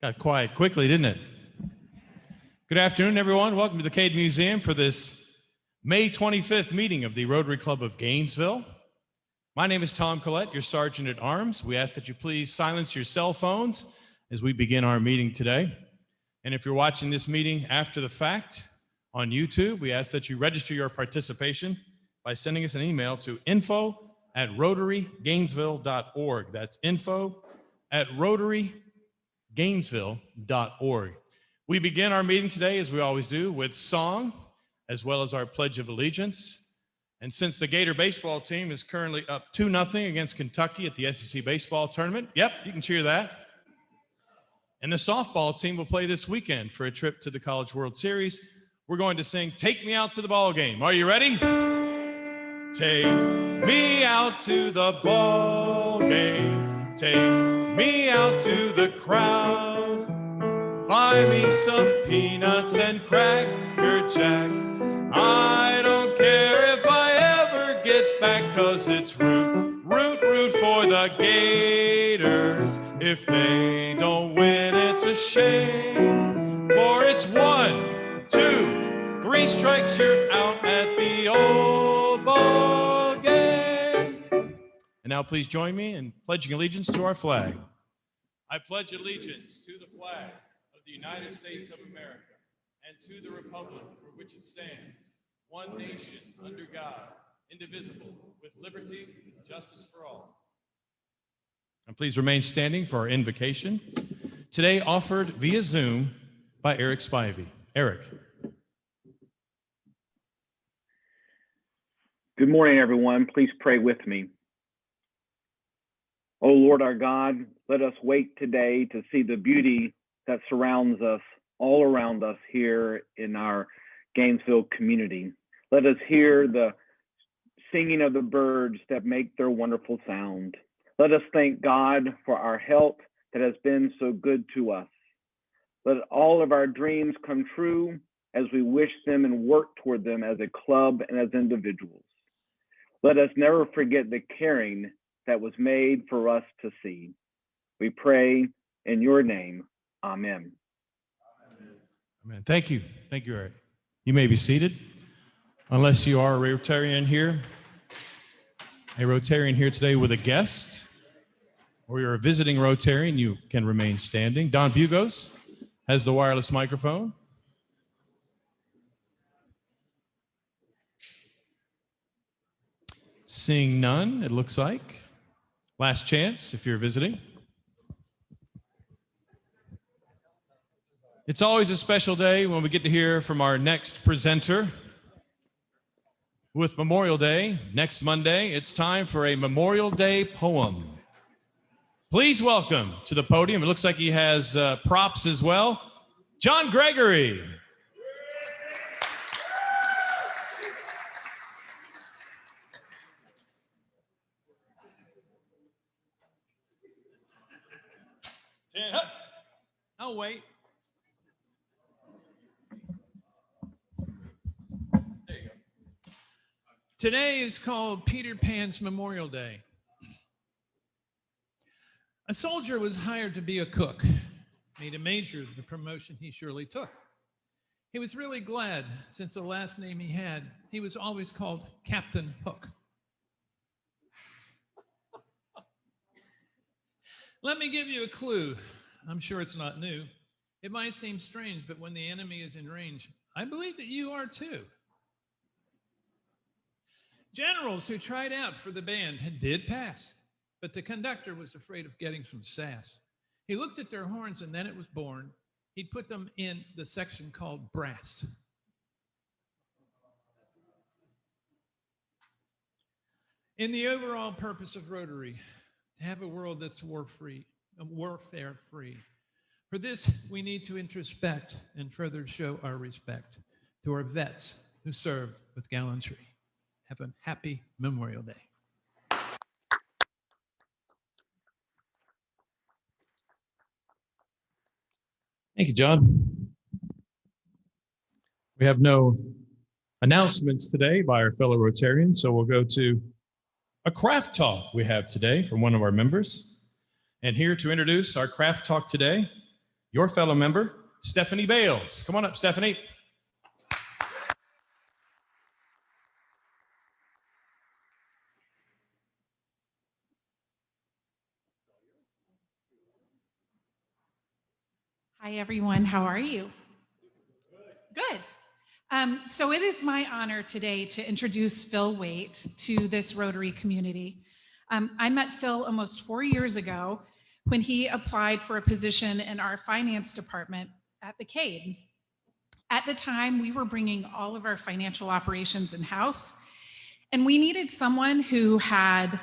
Got quiet quickly, didn't it? Good afternoon, everyone. Welcome to the Cade Museum for this May 25th meeting of the Rotary Club of Gainesville. My name is Tom Collette, your Sergeant at Arms. We ask that you please silence your cell phones as we begin our meeting today. And if you're watching this meeting after the fact on YouTube, we ask that you register your participation by sending us an email to info@rotarygainesville.org. That's info@rotarygainesville.org. We begin our meeting today, as we always do, with song, as well as our Pledge of Allegiance. And since the Gator baseball team is currently up 2-0 against Kentucky at the SEC baseball tournament, yep, you can cheer that. And the softball team will play this weekend for a trip to the College World Series. We're going to sing "Take Me Out to the Ball Game." Are you ready? Take me out to the ball game. Take me out to the crowd. Buy me some peanuts and Cracker Jack. I don't care if I ever get back, 'cause it's root, root, root for the Gators. If they don't win, it's a shame. For it's 1, 2, 3 strikes, you're out at the old ball game. And now please join me in pledging allegiance to our flag. I pledge allegiance to the flag of the United States of America and to the republic for which it stands, one nation, under God, indivisible, with liberty and justice for all. And please remain standing for our invocation, today offered via Zoom by Eric Spivey. Eric. Good morning, everyone. Please pray with me. Oh, Lord our God, let us wait today to see the beauty that surrounds us, all around us here in our Gainesville community. Let us hear the singing of the birds that make their wonderful sound. Let us thank God for our health that has been so good to us. Let all of our dreams come true as we wish them and work toward them as a club and as individuals. Let us never forget the caring that was made for us to see. We pray in your name. Amen. Amen. Thank you. Thank you, Eric. You may be seated. Unless you are a Rotarian here today with a guest, or you're a visiting Rotarian, you can remain standing. Don Bugos has the wireless microphone. Seeing none, it looks like. Last chance if you're visiting. It's always a special day when we get to hear from our next presenter. With Memorial Day next Monday, it's time for a Memorial Day poem. Please welcome to the podium, it looks like he has props as well, John Gregory. I'll wait. There you go. Today is called Peter Pan's Memorial Day. A soldier was hired to be a cook, made a major of the promotion he surely took. He was really glad, since the last name he had, he was always called Captain Hook. Let me give you a clue. I'm sure it's not new. It might seem strange, but when the enemy is in range, I believe that you are too. Generals who tried out for the band did pass, but the conductor was afraid of getting some sass. He looked at their horns, and then it was born. He'd put them in the section called brass. In the overall purpose of Rotary, to have a world that's warfare-free. For this, we need to introspect and further show our respect to our vets who served with gallantry. Have a happy Memorial Day. Thank you, John. We have no announcements today by our fellow Rotarians, so we'll go to a craft talk we have today from one of our members. And here to introduce our craft talk today, your fellow member, Stephanie Bales. Come on up, Stephanie. Hi, everyone. How are you? Good. So it is my honor today to introduce Phil Waite to this Rotary community. I met Phil almost 4 years ago when he applied for a position in our finance department at the CADE. At the time, we were bringing all of our financial operations in-house, and we needed someone who had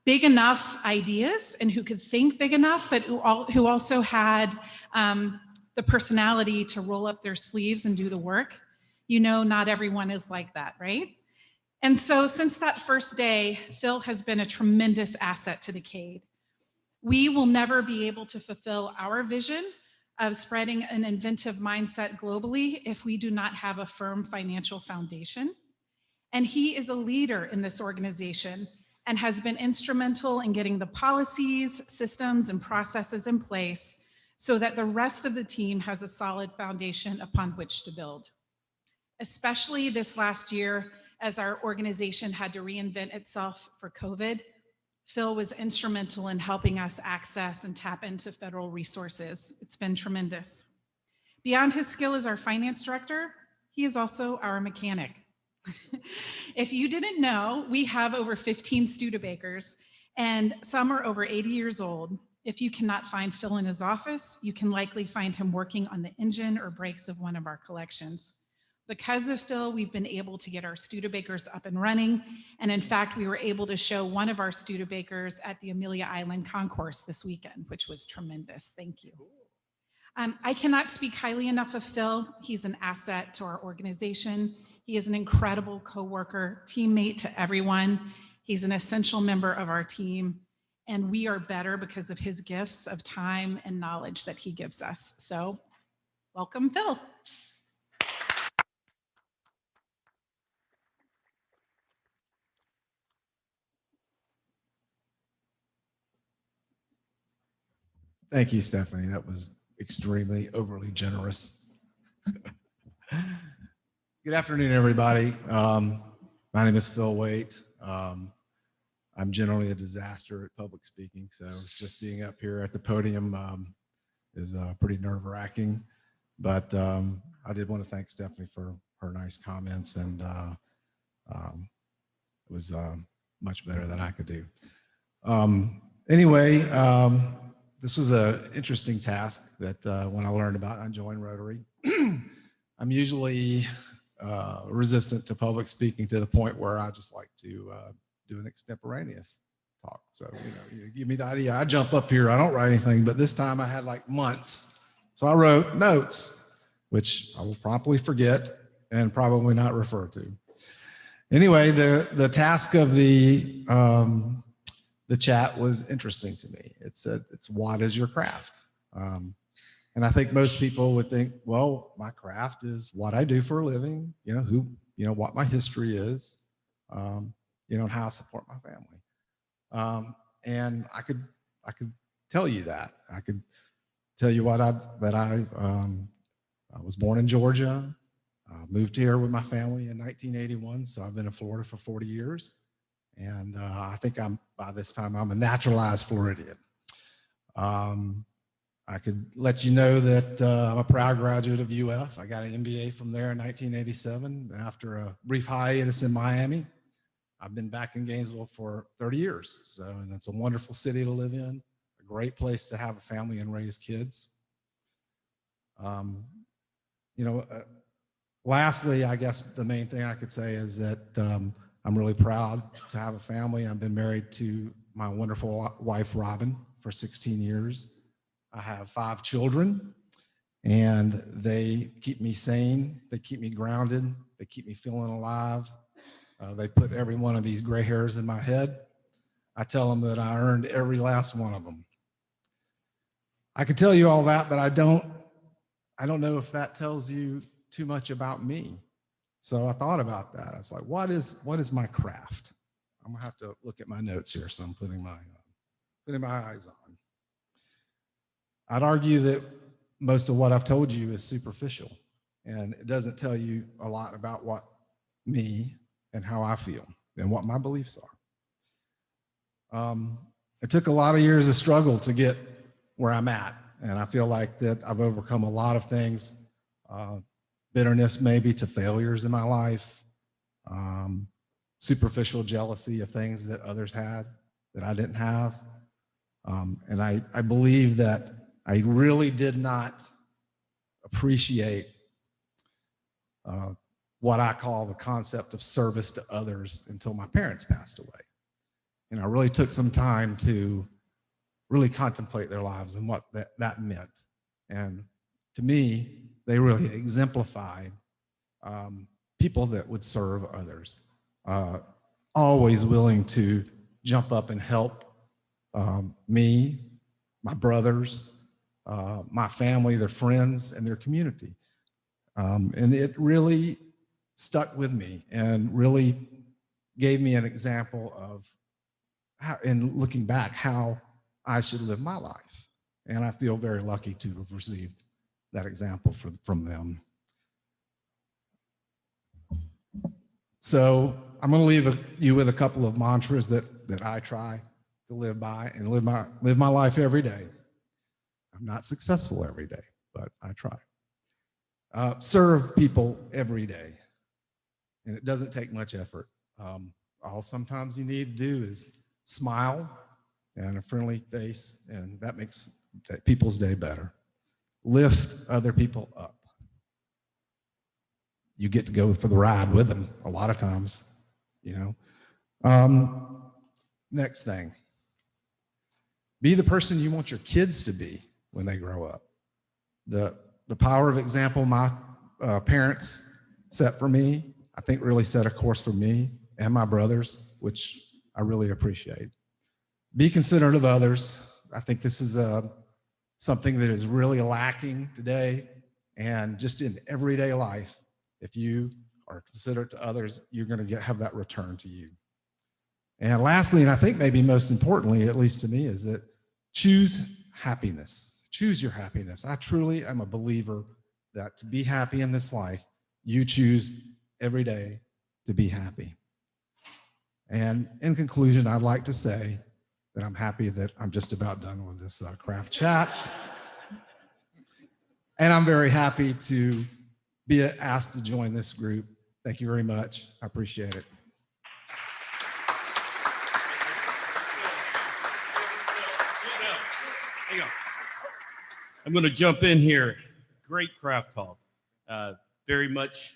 big enough ideas and who could think big enough, but who also had the personality to roll up their sleeves and do the work. You know, not everyone is like that, right? And so since that first day, Phil has been a tremendous asset to the CADE. We will never be able to fulfill our vision of spreading an inventive mindset globally if we do not have a firm financial foundation. And he is a leader in this organization and has been instrumental in getting the policies, systems, and processes in place so that the rest of the team has a solid foundation upon which to build. Especially this last year, as our organization had to reinvent itself for COVID, Phil was instrumental in helping us access and tap into federal resources. It's been tremendous. Beyond his skill as our finance director, he is also our mechanic. If you didn't know, we have over 15 Studebakers, and some are over 80 years old. If you cannot find Phil in his office, you can likely find him working on the engine or brakes of one of our collections. Because of Phil, we've been able to get our Studebakers up and running, and in fact, we were able to show one of our Studebakers at the Amelia Island Concourse this weekend, which was tremendous. Thank you. I cannot speak highly enough of Phil. He's an asset to our organization. He is an incredible coworker, teammate to everyone. He's an essential member of our team, and we are better because of his gifts of time and knowledge that he gives us. So, welcome, Phil. Thank you, Stephanie. That was extremely overly generous. Good afternoon, everybody. My name is Phil Waite. I'm generally a disaster at public speaking, so just being up here at the podium is pretty nerve-wracking. But I did want to thank Stephanie for her nice comments, and it was much better than I could do. Anyway, this was an interesting task that when I learned about, I joined Rotary. I'm usually resistant to public speaking to the point where I just like to do an extemporaneous talk. So, you give me the idea. I jump up here, I don't write anything, but this time I had like months. So I wrote notes, which I will promptly forget and probably not refer to. Anyway, the task of the chat was interesting to me. It said, it's what is your craft? And I think most people would think, well, my craft is what I do for a living, what my history is, and how I support my family. And I could tell you that. I could tell you that I was born in Georgia, moved here with my family in 1981. So I've been in Florida for 40 years. And I think by this time, I'm a naturalized Floridian. I could let you know that I'm a proud graduate of UF. I got an MBA from there in 1987. After a brief hiatus in Miami, I've been back in Gainesville for 30 years. So, and it's a wonderful city to live in, a great place to have a family and raise kids. Lastly, I guess the main thing I could say is that I'm really proud to have a family. I've been married to my wonderful wife, Robin, for 16 years. I have 5 children, and they keep me sane. They keep me grounded. They keep me feeling alive. They put every one of these gray hairs in my head. I tell them that I earned every last one of them. I could tell you all that, but I don't know if that tells you too much about me. So I thought about that. I was like, what is my craft? I'm gonna have to look at my notes here. So I'm putting my eyes on. I'd argue that most of what I've told you is superficial, and it doesn't tell you a lot about what me and how I feel and what my beliefs are. It took a lot of years of struggle to get where I'm at, and I feel like that I've overcome a lot of things, bitterness maybe to failures in my life, superficial jealousy of things that others had that I didn't have. And I believe that I really did not appreciate what I call the concept of service to others until my parents passed away. And I really took some time to really contemplate their lives and what that meant. And to me, they really exemplified people that would serve others, always willing to jump up and help me, my brothers, my family, their friends, and their community. And it really stuck with me and really gave me an example of how, in looking back, how I should live my life. And I feel very lucky to have received that example from them. So I'm going to leave you with a couple of mantras that I try to live by and live my life every day. I'm not successful every day, but I try. Serve people every day, and it doesn't take much effort. All sometimes you need to do is smile and a friendly face, and that makes people's day better. Lift other people up. You get to go for the ride with them a lot of times, you know. Next thing, be the person you want your kids to be when they grow up. The power of example my parents set for me, I think really set a course for me and my brothers, which I really appreciate. Be considerate of others. I think this is something that is really lacking today, and just in everyday life. If you are considerate to others, you're going to have that return to you. And lastly, and I think maybe most importantly, at least to me, is that choose happiness. Choose your happiness. I truly am a believer that to be happy in this life, you choose every day to be happy. And in conclusion, I'd like to say that I'm happy that I'm just about done with this craft chat. And I'm very happy to be asked to join this group. Thank you very much. I appreciate it. Hang on. I'm going to jump in here. Great craft talk. Very much.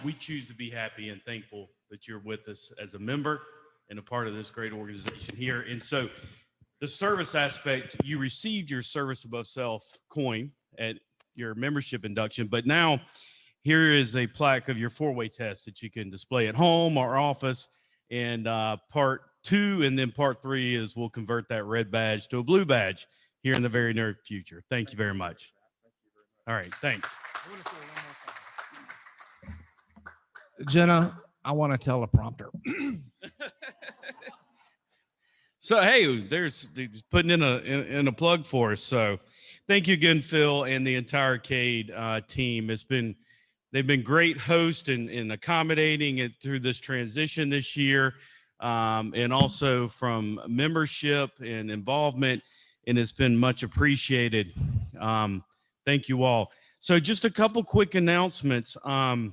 We choose to be happy and thankful that you're with us as a member and a part of this great organization here. And so the service aspect, you received your service above self coin at your membership induction, but now here is a plaque of your four-way test that you can display at home or office. And part 2 and then part 3 is we'll convert that red badge to a blue badge here in the very near future. Thank you very much. All right, thanks. I want to say one more thing. Jenna, I want to teleprompter. So, hey, there's putting in a plug for us. So thank you again, Phil, and the entire CADE team. They've been great hosts and accommodating it through this transition this year, and also from membership and involvement, and it's been much appreciated. Thank you all. So just a couple quick announcements. I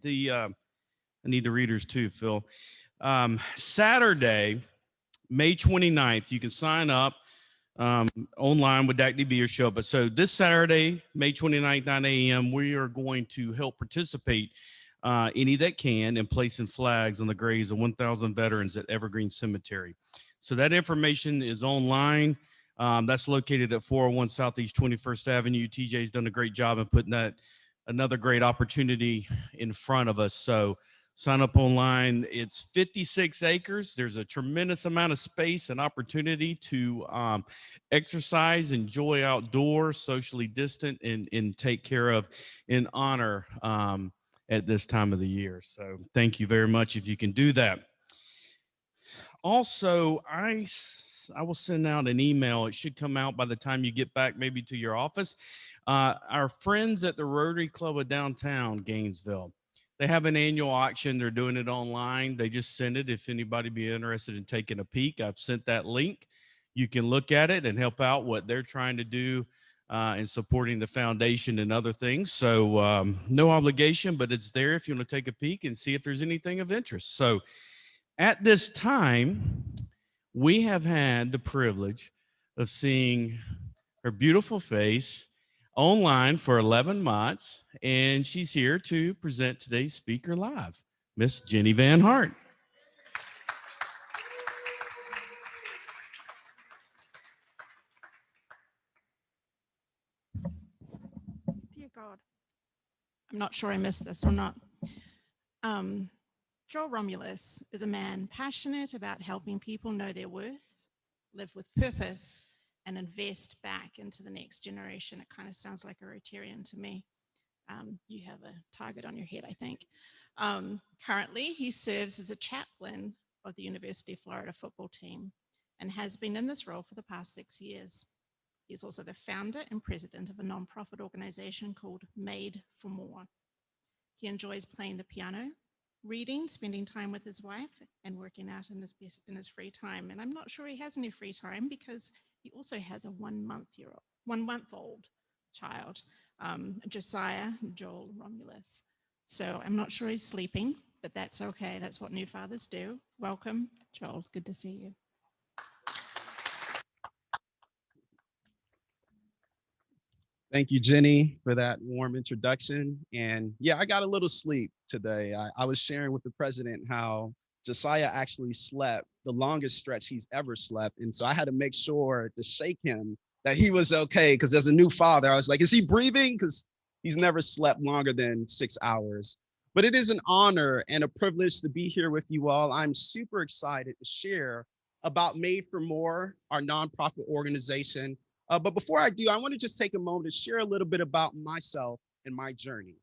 need the readers too, Phil. Saturday, May 29th, you can sign up online with DACDB or show up. But so this Saturday, May 29th, 9 a.m., we are going to help participate, any that can, in placing flags on the graves of 1,000 veterans at Evergreen Cemetery. So that information is online. That's located at 401 Southeast 21st Avenue. TJ's done a great job in putting that, another great opportunity in front of us. So sign up online. It's 56 acres. There's a tremendous amount of space and opportunity to exercise, enjoy outdoors, socially distant, and take care of and honor at this time of the year. So thank you very much if you can do that. Also, I I will send out an email. It should come out by the time you get back, maybe to your office. Our friends at the Rotary Club of Downtown Gainesville, they have an annual auction. They're doing it online. They just sent it. If anybody be interested in taking a peek, I've sent that link. You can look at it and help out what they're trying to do in supporting the foundation and other things. So no obligation, but it's there if you want to take a peek and see if there's anything of interest. So at this time, we have had the privilege of seeing her beautiful face online for 11 months, and she's here to present today's speaker live, Miss Jenny Van Hart. Dear God, I'm not sure I missed this or not. Joel Romelus is a man passionate about helping people know their worth, live with purpose, and invest back into the next generation. It kind of sounds like a Rotarian to me. You have a target on your head, I think. Currently, he serves as a chaplain of the University of Florida football team and has been in this role for the past 6 years. He's also the founder and president of a nonprofit organization called Made for More. He enjoys playing the piano, reading, spending time with his wife, and working out in his free time. And I'm not sure he has any free time because he also has a 1 month-old child, Josiah Joel Romelus. So I'm not sure he's sleeping, but that's okay. That's what new fathers do. Welcome, Joel. Good to see you. Thank you, Jenny, for that warm introduction. And yeah, I got a little sleep today. I was sharing with the president how Josiah actually slept the longest stretch he's ever slept. And so I had to make sure to shake him that he was okay, because as a new father, I was like, is he breathing? Because he's never slept longer than 6 hours. But it is an honor and a privilege to be here with you all. I'm super excited to share about Made for More, our nonprofit organization. But before I do, I want to just take a moment to share a little bit about myself and my journey.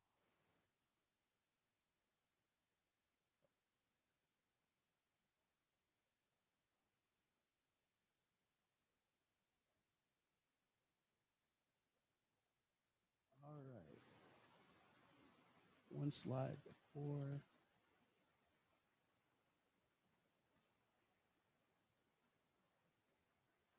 All right. One slide before.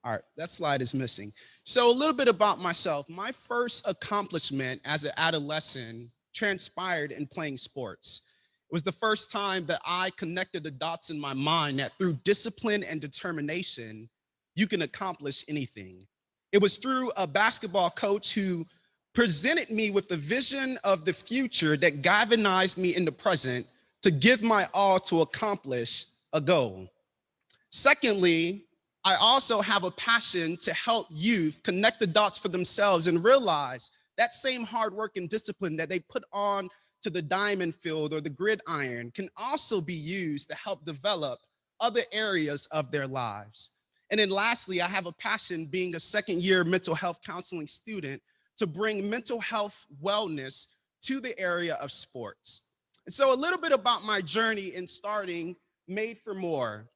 All right, that slide is missing. So a little bit about myself. My first accomplishment as an adolescent transpired in playing sports. It was the first time that I connected the dots in my mind that through discipline and determination, you can accomplish anything. It was through a basketball coach who presented me with the vision of the future that galvanized me in the present to give my all to accomplish a goal. Secondly, I also have a passion to help youth connect the dots for themselves and realize that same hard work and discipline that they put on to the diamond field or the gridiron can also be used to help develop other areas of their lives. And then lastly, I have a passion, being a second-year mental health counseling student, to bring mental health wellness to the area of sports. And so a little bit about my journey in starting Made for More.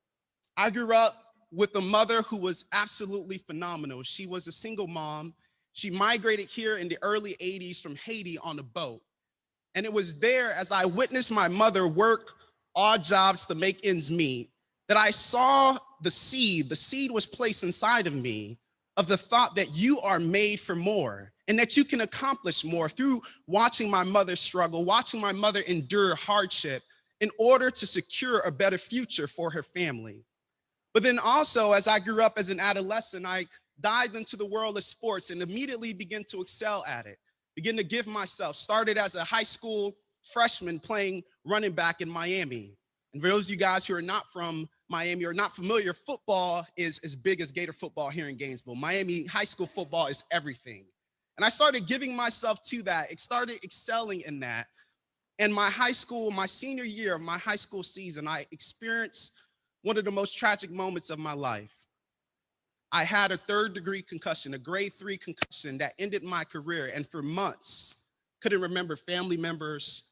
I grew up with a mother who was absolutely phenomenal. She was a single mom. She migrated here in the early 80s from Haiti on a boat. And it was there, as I witnessed my mother work odd jobs to make ends meet, that I saw the seed was placed inside of me of the thought that you are made for more and that you can accomplish more through watching my mother struggle, watching my mother endure hardship in order to secure a better future for her family. But then also, as I grew up as an adolescent, I dived into the world of sports and immediately began to excel at it, began to give myself, started as a high school freshman playing running back in Miami. And for those of you guys who are not from Miami or not familiar, football is as big as Gator football here in Gainesville. Miami high school football is everything. And I started giving myself to that. It started excelling in that. And my senior year of my high school season, I experienced one of the most tragic moments of my life. I had a third-degree concussion, a grade 3 concussion that ended my career, and for months, couldn't remember family members,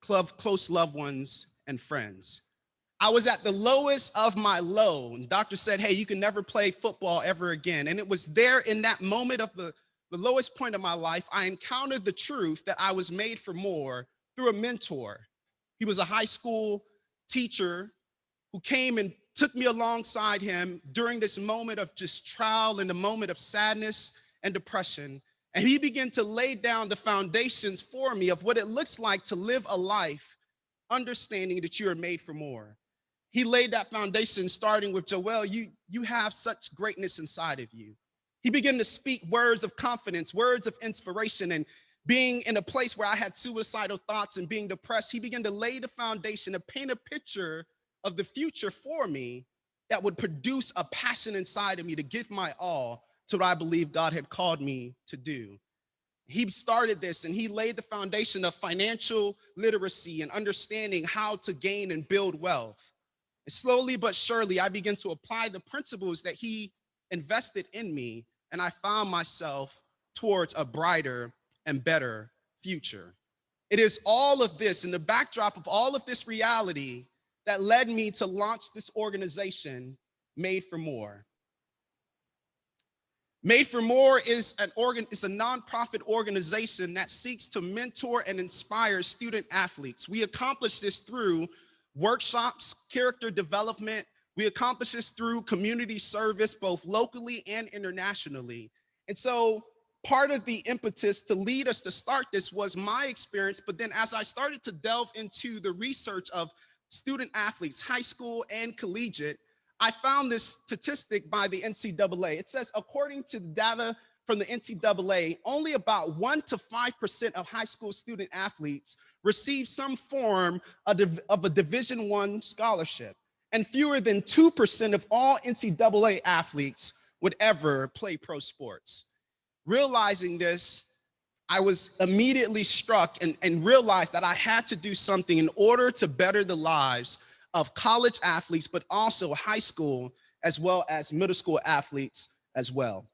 close loved ones, and friends. I was at the lowest of my low. And doctor said, hey, you can never play football ever again. And it was there in that moment of the lowest point of my life, I encountered the truth that I was made for more through a mentor. He was a high school teacher who came and took me alongside him during this moment of just trial and the moment of sadness and depression. And he began to lay down the foundations for me of what it looks like to live a life understanding that you are made for more. He laid that foundation starting with, Joel, you have such greatness inside of you. He began to speak words of confidence, words of inspiration, and being in a place where I had suicidal thoughts and being depressed, he began to lay the foundation to paint a picture of the future for me that would produce a passion inside of me to give my all to what I believe God had called me to do. He started this and he laid the foundation of financial literacy and understanding how to gain and build wealth. And slowly but surely, I began to apply the principles that he invested in me, and I found myself towards a brighter and better future. It is all of this in the backdrop of all of this reality that led me to launch this organization, Made for More. Made for More is a nonprofit organization that seeks to mentor and inspire student athletes. We accomplish this through workshops, character development. We accomplish this through community service, both locally and internationally. And so part of the impetus to lead us to start this was my experience, but then as I started to delve into the research of student athletes, high school and collegiate, I found this statistic by the NCAA. It says, according to data from the NCAA, only about 1 to 5% of high school student athletes receive some form of a Division I scholarship, and fewer than 2% of all NCAA athletes would ever play pro sports. Realizing this, I was immediately struck and realized that I had to do something in order to better the lives of college athletes, but also high school, as well as middle school athletes as well.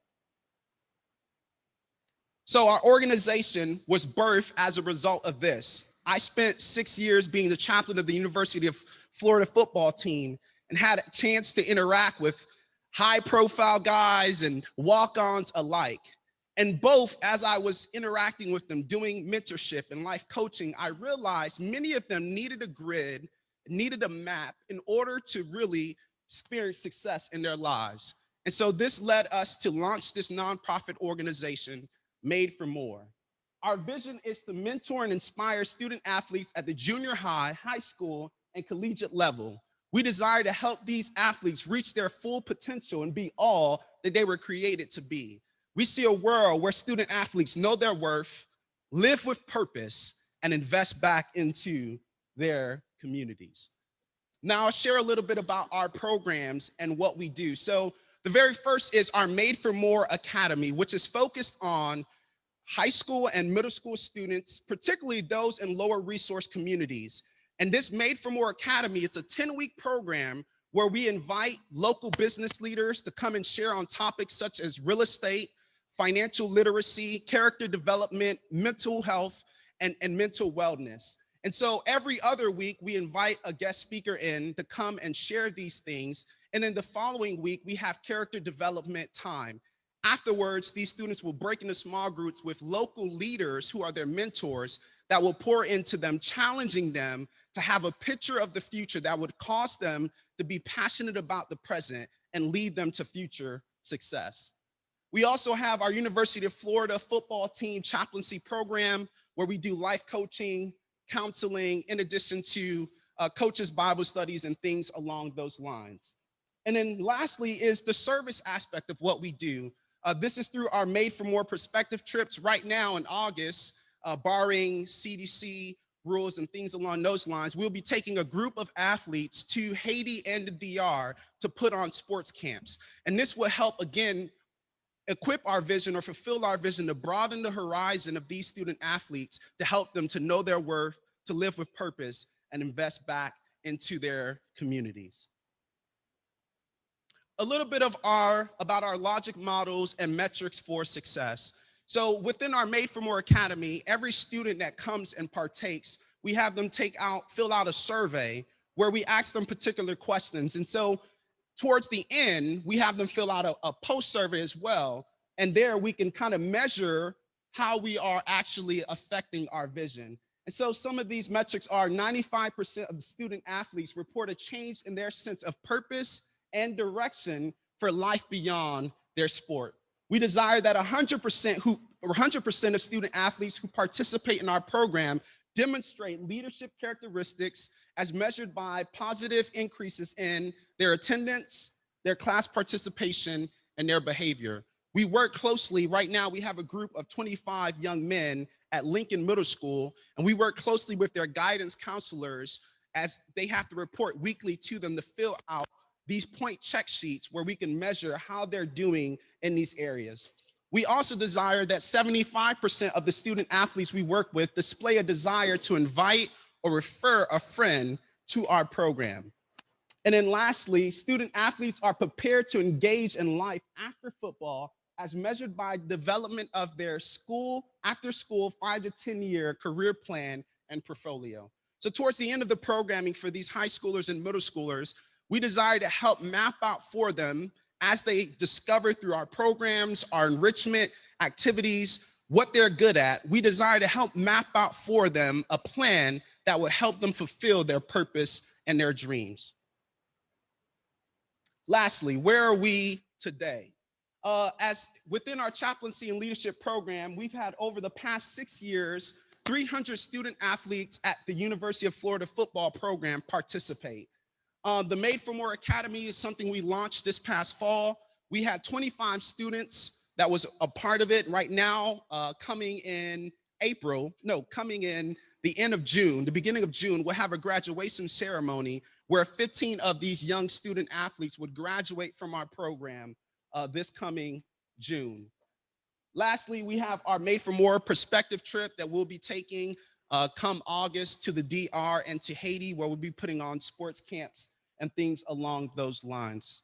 So our organization was birthed as a result of this. I spent 6 years being the chaplain of the University of Florida football team and had a chance to interact with high profile guys and walk-ons alike. And both, as I was interacting with them, doing mentorship and life coaching, I realized many of them needed a grid, needed a map in order to really experience success in their lives. And so this led us to launch this nonprofit organization, Made for More. Our vision is to mentor and inspire student athletes at the junior high, high school, and collegiate level. We desire to help these athletes reach their full potential and be all that they were created to be. We see a world where student athletes know their worth, live with purpose, and invest back into their communities. Now I'll share a little bit about our programs and what we do. So the very first is our Made for More Academy, which is focused on high school and middle school students, particularly those in lower resource communities. And this Made for More Academy, it's a 10-week program where we invite local business leaders to come and share on topics such as real estate, financial literacy, character development, mental health, and mental wellness. And so every other week, we invite a guest speaker in to come and share these things. And then the following week, we have character development time. Afterwards, these students will break into small groups with local leaders who are their mentors that will pour into them, challenging them to have a picture of the future that would cause them to be passionate about the present and lead them to future success. We also have our University of Florida football team chaplaincy program where we do life coaching, counseling, in addition to coaches' Bible studies and things along those lines. And then lastly is the service aspect of what we do. This is through our Made for More perspective trips. Right now in August, barring CDC rules and things along those lines, we'll be taking a group of athletes to Haiti and the DR to put on sports camps. And this will help, again, equip our vision or fulfill our vision to broaden the horizon of these student athletes to help them to know their worth, to live with purpose, and invest back into their communities. A little bit about our logic models and metrics for success. So within our Made for More Academy, every student that comes and partakes, we have them fill out a survey where we ask them particular questions. And so towards the end, we have them fill out a post survey as well. And there we can kind of measure how we are actually affecting our vision. And so some of these metrics are 95% of the student athletes report a change in their sense of purpose and direction for life beyond their sport. We desire that 100% of student athletes who participate in our program demonstrate leadership characteristics as measured by positive increases in their attendance, their class participation, and their behavior. We work closely. Right now, we have a group of 25 young men at Lincoln Middle School, and we work closely with their guidance counselors as they have to report weekly to them to fill out these point check sheets where we can measure how they're doing in these areas. We also desire that 75% of the student athletes we work with display a desire to invite or refer a friend to our program. And then lastly, student athletes are prepared to engage in life after football as measured by development of their after school 5 to 10 year career plan and portfolio. So towards the end of the programming for these high schoolers and middle schoolers, we desire to help map out for them as they discover through our programs, our enrichment activities, what they're good at. We desire to help map out for them a plan that would help them fulfill their purpose and their dreams. Lastly, where are we today? As within our chaplaincy and leadership program, we've had over the past 6 years, 300 student athletes at the University of Florida football program participate. The Made for More Academy is something we launched this past fall. We had 25 students that was a part of it. Right now, coming in the end of June, the beginning of June, we'll have a graduation ceremony where 15 of these young student athletes would graduate from our program this coming June. Lastly, we have our Made for More perspective trip that we'll be taking come August to the DR and to Haiti, where we'll be putting on sports camps and things along those lines.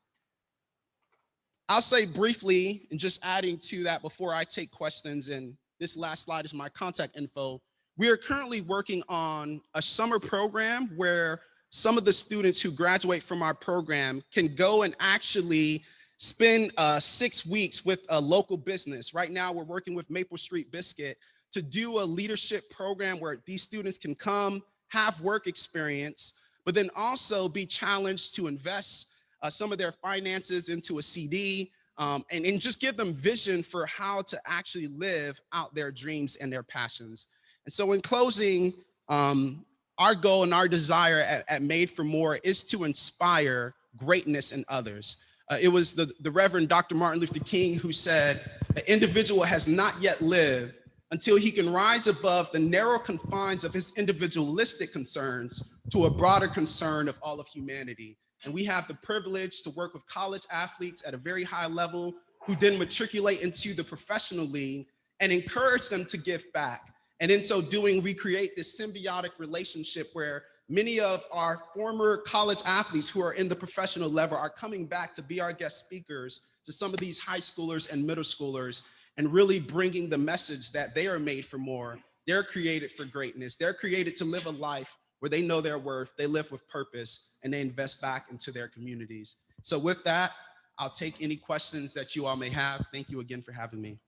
I'll say briefly, and just adding to that before I take questions, and this last slide is my contact info. We are currently working on a summer program where some of the students who graduate from our program can go and actually spend 6 weeks with a local business. Right now, we're working with Maple Street Biscuit to do a leadership program where these students can come, have work experience, but then also be challenged to invest some of their finances into a CD and just give them vision for how to actually live out their dreams and their passions. And so in closing, our goal and our desire at Made for More is to inspire greatness in others. It was the Reverend Dr. Martin Luther King who said, "An individual has not yet lived until he can rise above the narrow confines of his individualistic concerns to a broader concern of all of humanity." And we have the privilege to work with college athletes at a very high level who then matriculate into the professional league and encourage them to give back. And in so doing, we create this symbiotic relationship where many of our former college athletes who are in the professional level are coming back to be our guest speakers to some of these high schoolers and middle schoolers and really bringing the message that they are made for more. They're created for greatness. They're created to live a life where they know their worth, they live with purpose, and they invest back into their communities. So with that, I'll take any questions that you all may have. Thank you again for having me.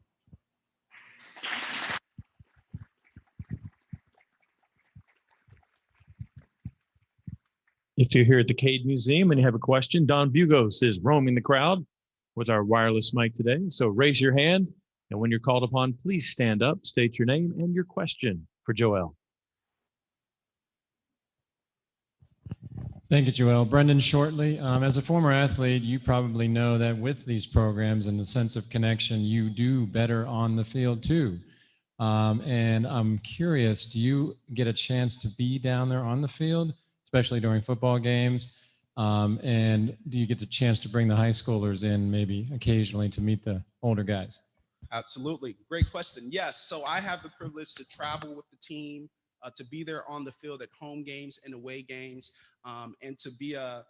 If you're here at the Cade Museum and you have a question, Don Bugos is roaming the crowd with our wireless mic today. So raise your hand, and when you're called upon, please stand up, state your name and your question for Joel. Thank you, Joel. Brendan Shortley, as a former athlete, you probably know that with these programs and the sense of connection, you do better on the field too. And I'm curious, do you get a chance to be down there on the field, especially during football games? And do you get the chance to bring the high schoolers in maybe occasionally to meet the older guys? Absolutely. Great question. Yes. So I have the privilege to travel with the team, to be there on the field at home games and away games, and to be a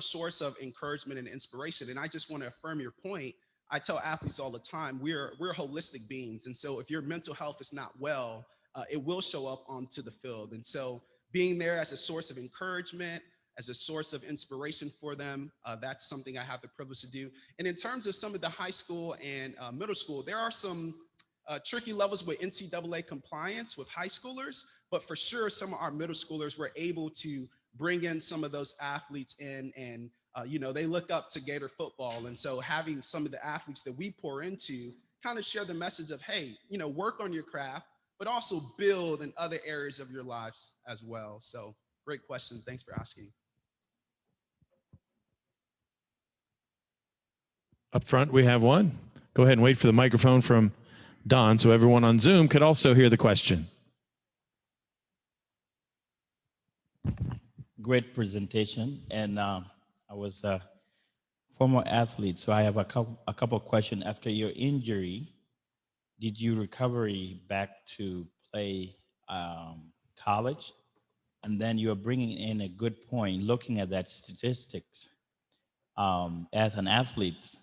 source of encouragement and inspiration. And I just want to affirm your point. I tell athletes all the time, we're holistic beings. And so if your mental health is not well, it will show up onto the field. And so being there as a source of encouragement, as a source of inspiration for them. That's something I have the privilege to do. And in terms of some of the high school and middle school, there are some tricky levels with NCAA compliance with high schoolers, but for sure some of our middle schoolers were able to bring in some of those athletes in, and they look up to Gator football. And so having some of the athletes that we pour into kind of share the message of, hey, work on your craft, but also build in other areas of your lives as well. So great question. Thanks for asking. Up front, we have one. Go ahead and wait for the microphone from Don so everyone on Zoom could also hear the question. Great presentation. And I was a former athlete, so I have a couple of questions. After your injury, did you recover back to play college? And then you're bringing in a good point, looking at that statistics. As an athlete,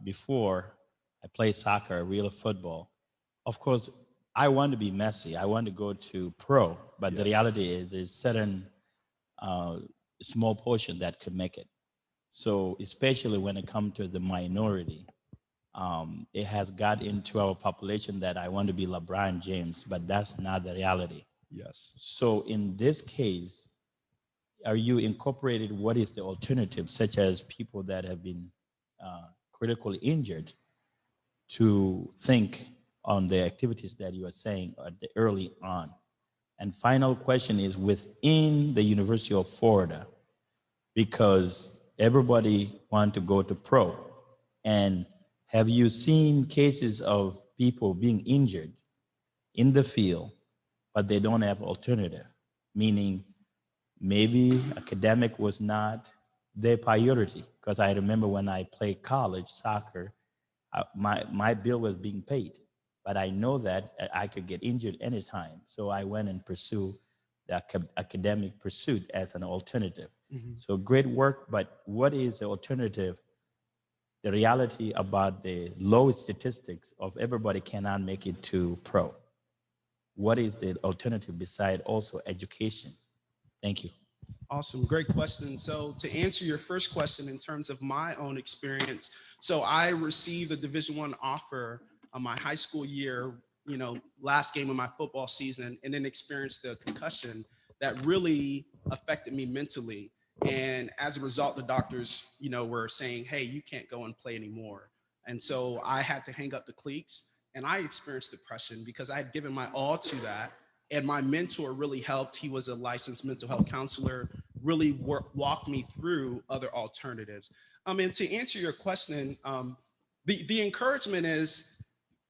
before I played soccer, real football, of course, I want to be Messi. I want to go to pro, but yes, the reality is there's certain small portion that could make it. So especially when it comes to the minority, it has got into our population that I want to be LeBron James, but that's not the reality. Yes. So in this case, are you incorporated what is the alternative, such as people that have been critically injured, to think on the activities that you are saying early on? And final question is within the University of Florida, because everybody want to go to pro. And have you seen cases of people being injured in the field, but they don't have alternative? Meaning maybe academic was not their priority. Because I remember when I played college soccer, my bill was being paid, but I know that I could get injured anytime. So I went and pursued the academic pursuit as an alternative. Mm-hmm. So great work, but what is the alternative? The reality about the low statistics of everybody cannot make it to pro. What is the alternative beside also education? Thank you. Awesome, great question. So to answer your first question in terms of my own experience, so I received a Division I offer on my high school year, last game of my football season, and then experienced a concussion that really affected me mentally. And as a result, the doctors, were saying, hey, you can't go and play anymore. And so I had to hang up the cleats, and I experienced depression because I had given my all to that. And my mentor really helped. He was a licensed mental health counselor, really walked me through other alternatives. And to answer your question, the encouragement is,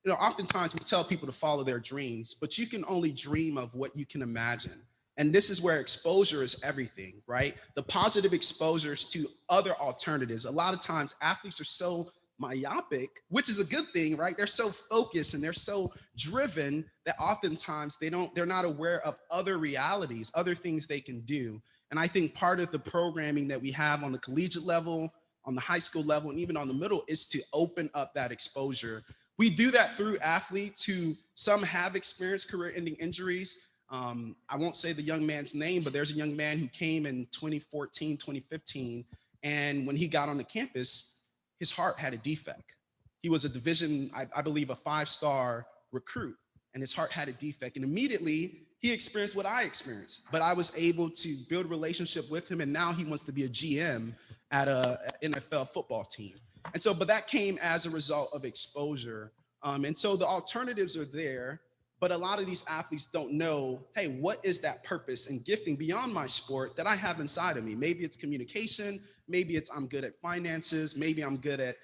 oftentimes we tell people to follow their dreams, but you can only dream of what you can imagine. And this is where exposure is everything, right? The positive exposures to other alternatives. A lot of times athletes are so myopic, which is a good thing, right? They're so focused and they're so driven that oftentimes they're not aware of other realities, other things they can do. And I think part of the programming that we have on the collegiate level, on the high school level, and even on the middle is to open up that exposure. We do that through athletes who some have experienced career-ending injuries. I won't say the young man's name, but there's a young man who came in 2014, 2015, and when he got on the campus, his heart had a defect. He was a division, I believe, a 5-star recruit, and his heart had a defect. And immediately he experienced what I experienced, but I was able to build a relationship with him. And now he wants to be a GM at an NFL football team. And so, but that came as a result of exposure. And so the alternatives are there, but a lot of these athletes don't know, hey, what is that purpose and gifting beyond my sport that I have inside of me? Maybe it's communication. Maybe it's I'm good at finances. Maybe I'm good at,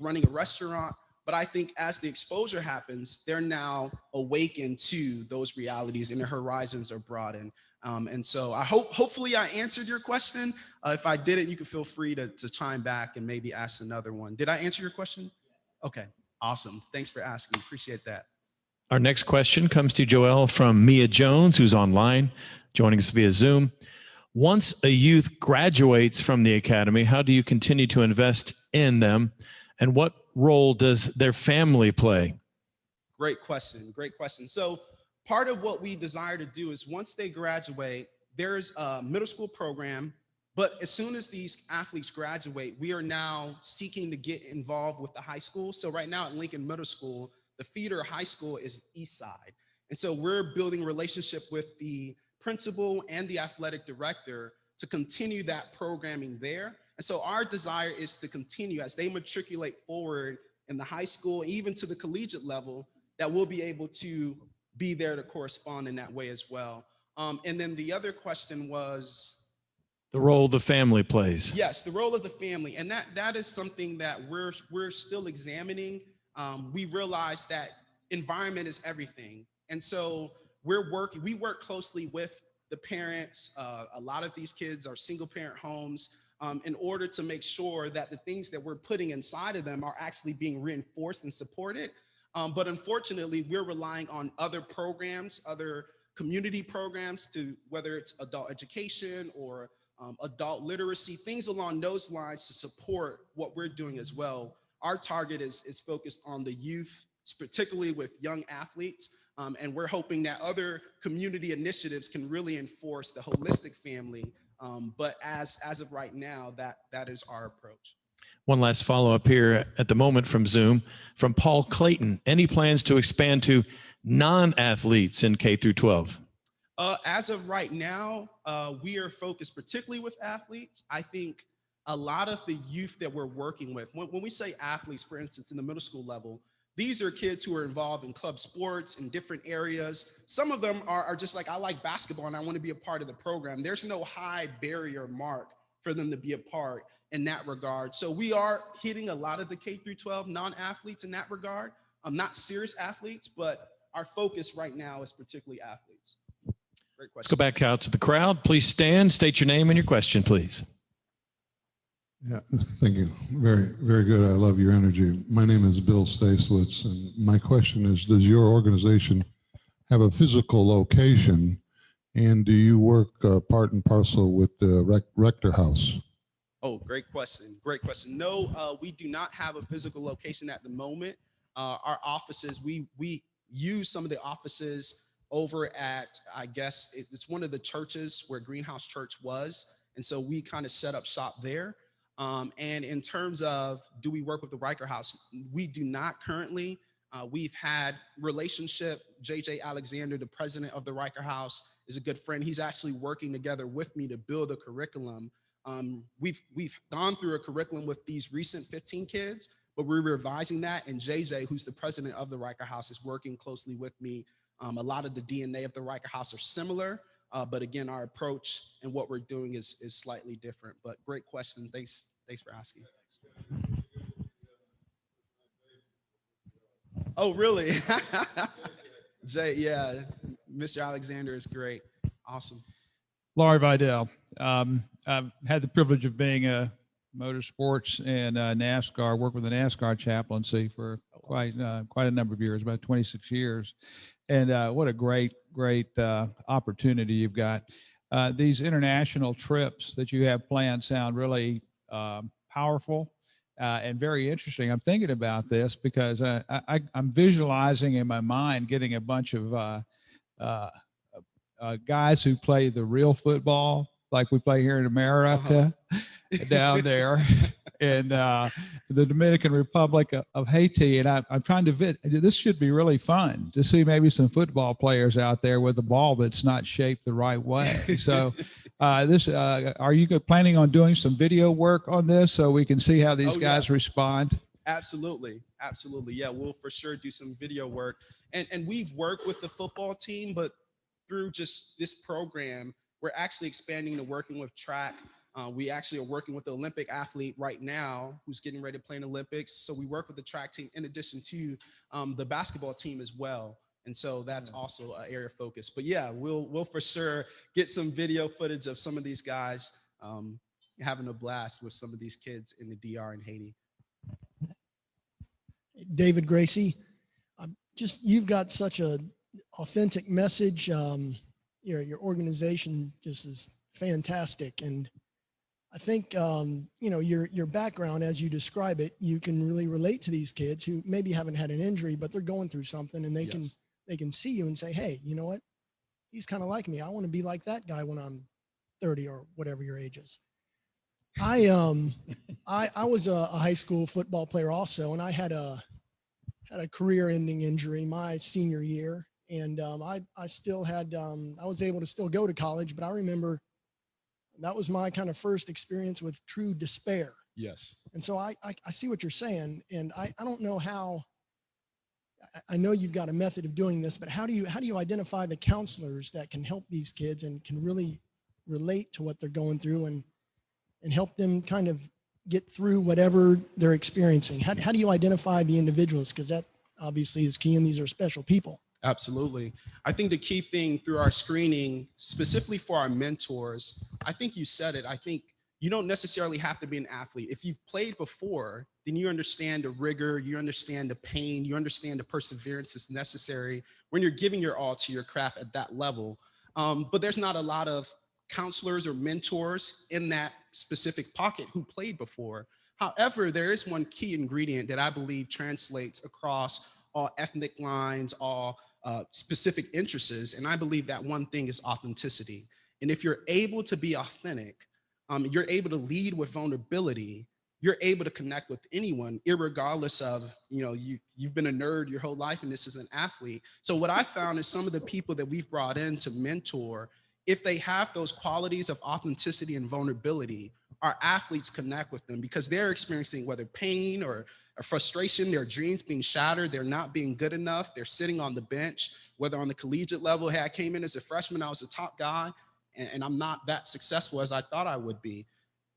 running a restaurant. But I think as the exposure happens, they're now awakened to those realities and their horizons are broadened. And so hopefully I answered your question. If I didn't, you can feel free to chime back and maybe ask another one. Did I answer your question? Okay, awesome. Thanks for asking. Appreciate that. Our next question comes to Joel from Mia Jones, who's online, joining us via Zoom. Once a youth graduates from the academy, how do you continue to invest in them? And what role does their family play? Great question. Great question. So part of what we desire to do is once they graduate, there's a middle school program, but as soon as these athletes graduate, we are now seeking to get involved with the high school. So right now at Lincoln Middle School, the feeder high school is East Side. And so we're building a relationship with the principal and the athletic director to continue that programming there. And so our desire is to continue as they matriculate forward in the high school, even to the collegiate level, that we'll be able to be there to correspond in that way as well. And then the other question was, The role the family plays. yes, the role of the family, and that is something that we're still examining. We realize that environment is everything, and so we work closely with the parents. A lot of these kids are single parent homes, in order to make sure that the things that we're putting inside of them are actually being reinforced and supported. But unfortunately, we're relying on other programs, other community programs, to whether it's adult education or adult literacy, things along those lines to support what we're doing as well. Our target is focused on the youth, particularly with young athletes, and we're hoping that other community initiatives can really enforce the holistic family. But as of right now, that is our approach. One last follow-up here at the moment from Zoom, from Paul Clayton. Any plans to expand to non-athletes in K through 12? As of right now, we are focused particularly with athletes. I think a lot of the youth that we're working with, when we say athletes, for instance, in the middle school level, these are kids who are involved in club sports in different areas. Some of them are just like, I like basketball and I want to be a part of the program. There's no high barrier mark for them to be a part in that regard. So we are hitting a lot of the K through 12 non-athletes in that regard. Not serious athletes, but our focus right now is particularly athletes. Great question. Let's go back out to the crowd. Please stand, state your name and your question, please. Yeah, thank you. Very, very good. I love your energy. My name is Bill Staslitz, and my question is, does your organization have a physical location, and do you work part and parcel with the Rector House? Oh, great question. Great question. No, we do not have a physical location at the moment. Our offices, we use some of the offices over at, I guess, it's one of the churches where Greenhouse Church was. And so we kind of set up shop there. And in terms of, do we work with the Riker House? We do not currently. We've had relationship. JJ Alexander, the president of the Riker House, is a good friend. He's actually working together with me to build a curriculum. We've gone through a curriculum with these recent 15 kids, but we're revising that. And JJ, who's the president of the Riker House, is working closely with me. A lot of the DNA of the Riker House are similar, but again, our approach and what we're doing is slightly different. But great question. Thanks for asking. Oh, really? Jay, yeah, Mr. Alexander is great. Awesome. Laurie Vidal. I've had the privilege of being a motorsports and NASCAR, work with the NASCAR chaplaincy for quite a number of years, about 26 years. And what a great opportunity you've got. These international trips that you have planned sound really powerful and very interesting. I'm thinking about this because I'm visualizing in my mind getting a bunch of guys who play the real football like we play here in America down there in the Dominican Republic of Haiti. And I'm trying to this should be really fun to see maybe some football players out there with a ball that's not shaped the right way. So are you planning on doing some video work on this so we can see how these guys respond? Absolutely. Yeah, we'll for sure do some video work. And we've worked with the football team, but through just this program, we're actually expanding to working with track. We actually are working with the Olympic athlete right now who's getting ready to play in the Olympics. So we work with the track team in addition to the basketball team as well. And so that's also an area of focus. But yeah, we'll for sure get some video footage of some of these guys having a blast with some of these kids in the DR in Haiti. David Gracie, you've got such a authentic message. Your organization just is fantastic. And I think, your background, as you describe it, you can really relate to these kids who maybe haven't had an injury, but they're going through something, and they can see you and say, hey, you know what? he's kind of like me. I want to be like that guy when I'm 30 or whatever your age is. I was a high school football player also, and I had a career-ending injury my senior year, and I still had I was able to still go to college, but I remember that was my kind of first experience with true despair. Yes. And so I see what you're saying, and I don't know how. I know you've got a method of doing this, but how do you identify the counselors that can help these kids and can really relate to what they're going through and help them kind of get through whatever they're experiencing? How do you identify the individuals? Because that obviously is key, and these are special people. Absolutely. I think the key thing through our screening, specifically for our mentors, I think you said it. I think you don't necessarily have to be an athlete. If you've played before, then you understand the rigor, you understand the pain, you understand the perseverance that's necessary when you're giving your all to your craft at that level. But there's not a lot of counselors or mentors in that specific pocket who played before. However, there is one key ingredient that I believe translates across all ethnic lines, all specific interests. And I believe that one thing is authenticity. And if you're able to be authentic, you're able to lead with vulnerability, you're able to connect with anyone, irregardless of, you've been a nerd your whole life and this is an athlete. So what I found is some of the people that we've brought in to mentor, if they have those qualities of authenticity and vulnerability, our athletes connect with them because they're experiencing whether pain or frustration, their dreams being shattered, they're not being good enough, they're sitting on the bench, whether on the collegiate level, hey, I came in as a freshman, I was the top guy, and I'm not that successful as I thought I would be.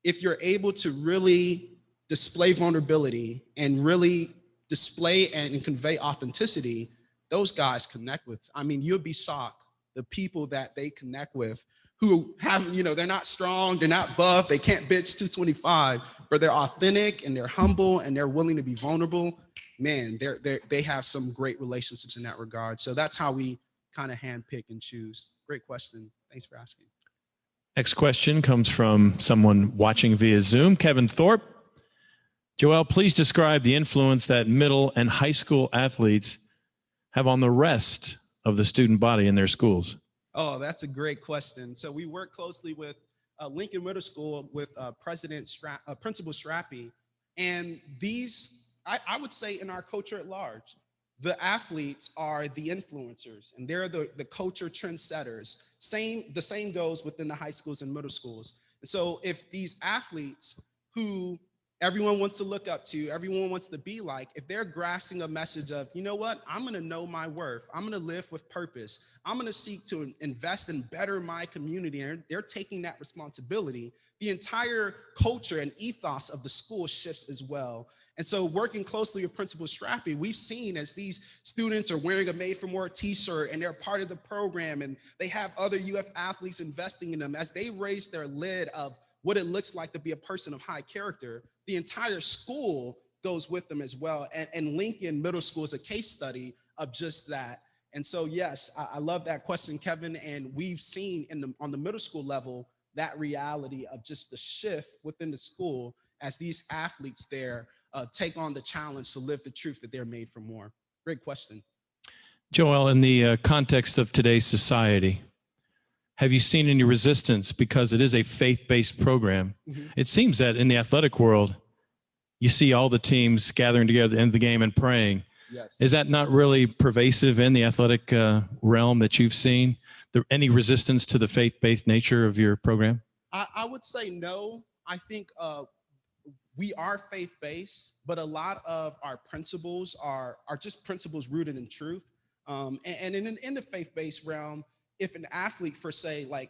If you're able to really display vulnerability and really display and convey authenticity, those guys connect with. I mean, you'll be shocked the people that they connect with who have, they're not strong, they're not buff, they can't bench 225, but they're authentic and they're humble and they're willing to be vulnerable. Man, they have some great relationships in that regard. So that's how we kind of handpick and choose. Great question. Thanks for asking. Next question comes from someone watching via Zoom, Kevin Thorpe. Joel, please describe the influence that middle and high school athletes have on the rest of the student body in their schools. Oh, that's a great question. So we work closely with Lincoln Middle School with Principal Strappy. And these, I would say in our culture at large, the athletes are the influencers and they're the culture trendsetters. The same goes within the high schools and middle schools. So if these athletes who everyone wants to look up to, everyone wants to be like, if they're grasping a message of, you know what, I'm gonna know my worth, I'm gonna live with purpose, I'm gonna seek to invest and better my community, and they're taking that responsibility, the entire culture and ethos of the school shifts as well. And so working closely with Principal Strappy, we've seen as these students are wearing a Made for More t-shirt and they're part of the program and they have other UF athletes investing in them, as they raise their lid of what it looks like to be a person of high character, the entire school goes with them as well. And Lincoln Middle School is a case study of just that. And so, yes, I love that question, Kevin. And we've seen on the middle school level, that reality of just the shift within the school as these athletes there take on the challenge to live the truth that they're made for more. Great question. Joel, in the context of today's society, have you seen any resistance because it is a faith-based program? Mm-hmm. It seems that in the athletic world, you see all the teams gathering together at the end of the game and praying. Yes. Is that not really pervasive in the athletic realm that you've seen? Any resistance to the faith-based nature of your program? I would say no. I think we are faith-based, but a lot of our principles are just principles rooted in truth. And in the faith-based realm, if an athlete, for say, like,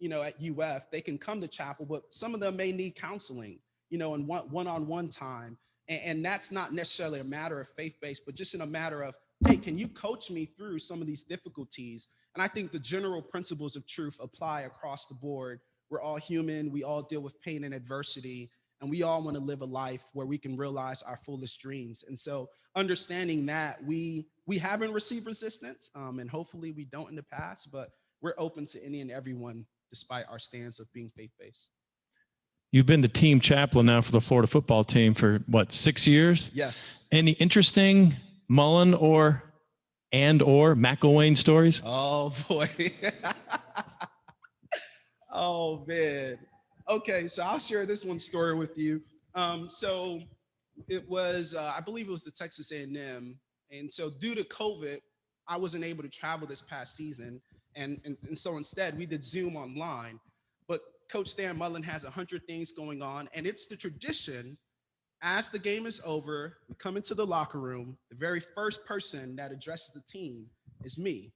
at UF, they can come to chapel, but some of them may need counseling, and one-on-one time. And that's not necessarily a matter of faith-based, but just in a matter of, hey, can you coach me through some of these difficulties? And I think the general principles of truth apply across the board. We're all human. We all deal with pain and adversity, and we all want to live a life where we can realize our fullest dreams. And so understanding that we haven't received resistance, and hopefully we don't in the past, but we're open to any and everyone despite our stance of being faith-based. You've been the team chaplain now for the Florida football team for, 6 years? Yes. Any interesting Mullen or and or McElwain stories? Oh boy. Oh man. Okay, so I'll share this one story with you. So it was, I believe it was the Texas A&M, and so due to COVID, I wasn't able to travel this past season, and so instead we did Zoom online. But Coach Stan Mullen has 100 things going on, and it's the tradition. As the game is over, we come into the locker room. The very first person that addresses the team is me.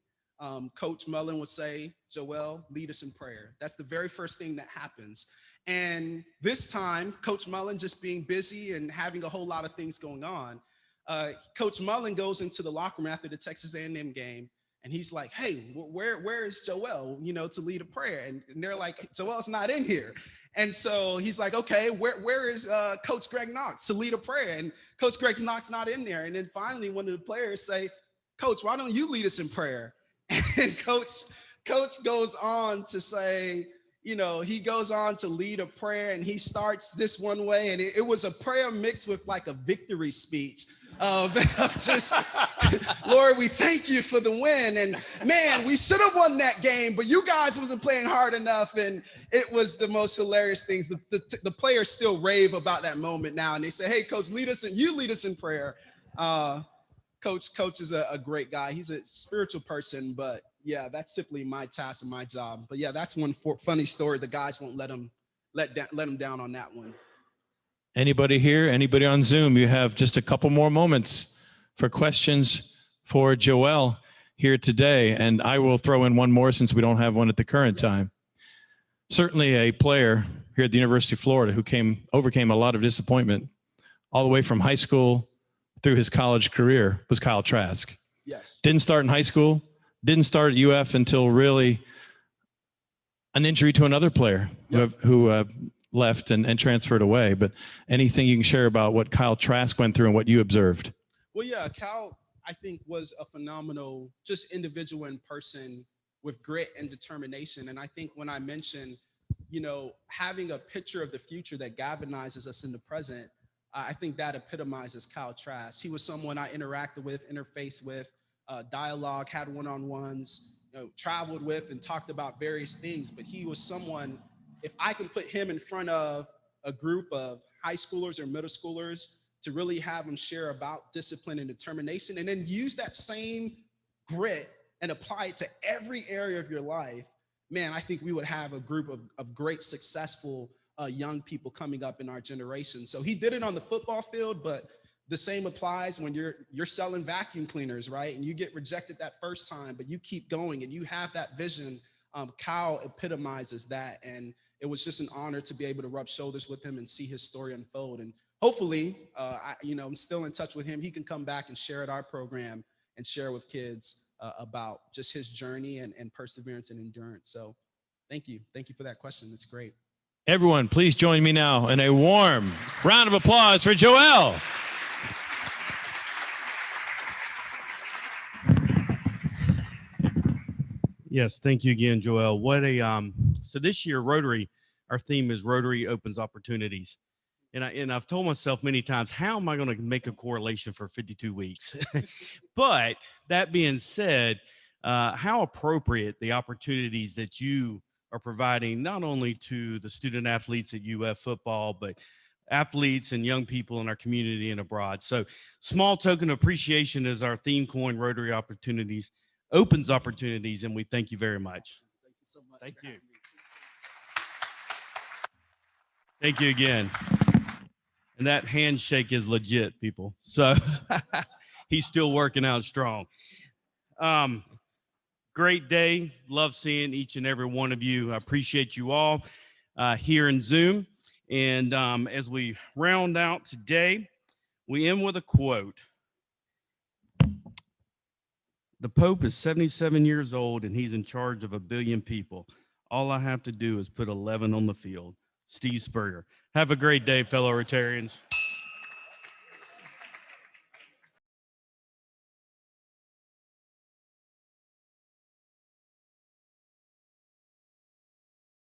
Coach Mullen would say, "Joel, lead us in prayer." That's the very first thing that happens. And this time, Coach Mullen just being busy and having a whole lot of things going on, Coach Mullen goes into the locker room after the Texas A&M game, and he's like, "Hey, where is Joel, to lead a prayer?" And they're like, "Joel's not in here." And so he's like, "Okay, where is Coach Greg Knox to lead a prayer?" And Coach Greg Knox not in there. And then finally, one of the players say, "Coach, why don't you lead us in prayer?" And Coach goes on to say, he goes on to lead a prayer, and he starts this one way, and it was a prayer mixed with like a victory speech of just, "Lord, we thank you for the win, and man, we should have won that game, but you guys wasn't playing hard enough." And it was the most hilarious things. The players still rave about that moment now, and they say, "Hey, Coach, lead us in prayer." Coach is a great guy. He's a spiritual person, but yeah, that's simply my task and my job. But yeah, that's one funny story. The guys won't let him down on that one. Anybody here? Anybody on Zoom? You have just a couple more moments for questions for Joel here today. And I will throw in one more since we don't have one at the current time. Certainly a player here at the University of Florida who overcame a lot of disappointment all the way from high school through his college career was Kyle Trask. Yes. Didn't start in high school, didn't start at UF until really an injury to another player who left and transferred away. But anything you can share about what Kyle Trask went through and what you observed? Well, yeah, Kyle, I think, was a phenomenal just individual and person with grit and determination. And I think when I mentioned, having a picture of the future that galvanizes us in the present, I think that epitomizes Kyle Trask. He was someone I interacted with, interfaced with, dialogue, had one-on-ones, traveled with and talked about various things. But he was someone, if I can put him in front of a group of high schoolers or middle schoolers to really have them share about discipline and determination, and then use that same grit and apply it to every area of your life, man, I think we would have a group of great, successful young people coming up in our generation. So he did it on the football field, but the same applies when you're selling vacuum cleaners, right? And you get rejected that first time, but you keep going and you have that vision. Kyle epitomizes that. And it was just an honor to be able to rub shoulders with him and see his story unfold. And hopefully, I'm still in touch with him. He can come back and share at our program and share with kids about just his journey and perseverance and endurance. So thank you. Thank you for that question. It's great. Everyone, please join me now in a warm round of applause for Joel. Yes, thank you again, Joel. So this year, Rotary, our theme is Rotary Opens Opportunities. And I've told myself many times, how am I going to make a correlation for 52 weeks? But that being said, how appropriate the opportunities that you are providing not only to the student athletes at UF football, but athletes and young people in our community and abroad. So small token of appreciation is our theme coin, Rotary Opportunities, opens opportunities, and we thank you very much. Thank you so much. Thank you. Thank you again. And that handshake is legit, people. So he's still working out strong. Great day. Love seeing each and every one of you. I appreciate you all here in Zoom. And as we round out today, we end with a quote. The Pope is 77 years old and he's in charge of 1 billion people. All I have to do is put 11 on the field. Steve Spurrier. Have a great day, fellow Rotarians.